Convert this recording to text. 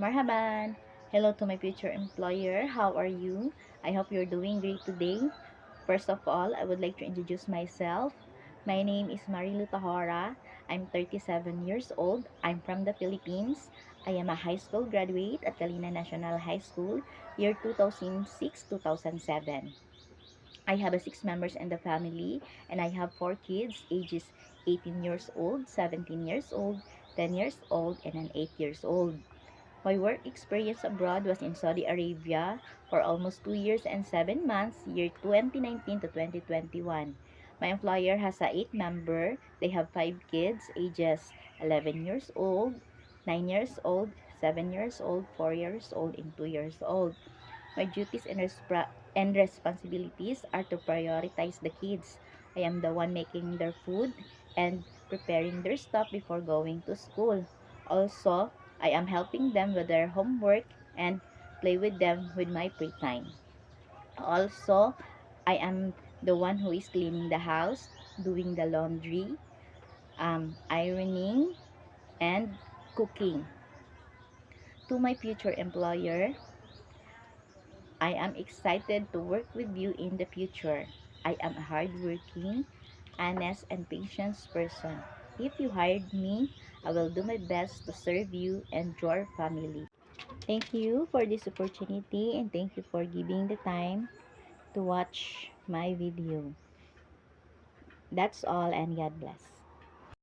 Marhaban! Hello to my future employer. How are you? I hope you're doing great today. First of all, I would like to introduce myself. My name is Marilu Tahora. I'm 37 years old. I'm from the Philippines. I am a high school graduate at Kalina National High School, year 2006-2007. I have a 6 members in the family and I have 4 kids, ages 18 years old, 17 years old, 10 years old, and an 8 years old. My work experience abroad was in Saudi Arabia for almost 2 years and 7 months, year 2019 to 2021. My employer has a 8 member. They have 5 kids, ages 11 years old, 9 years old, 7 years old, 4 years old, and 2 years old. My duties and responsibilities are to prioritize the kids. I am the one making their food and preparing their stuff before going to school. Also, I am helping them with their homework and play with them with my free time. Also, I am the one who is cleaning the house, doing the laundry, ironing, and cooking. To my future employer, I am excited to work with you in the future. I am a hardworking, honest, and patient person. If you hired me, I will do my best to serve you and your family. Thank you for this opportunity and thank you for giving the time to watch my video. That's all and God bless.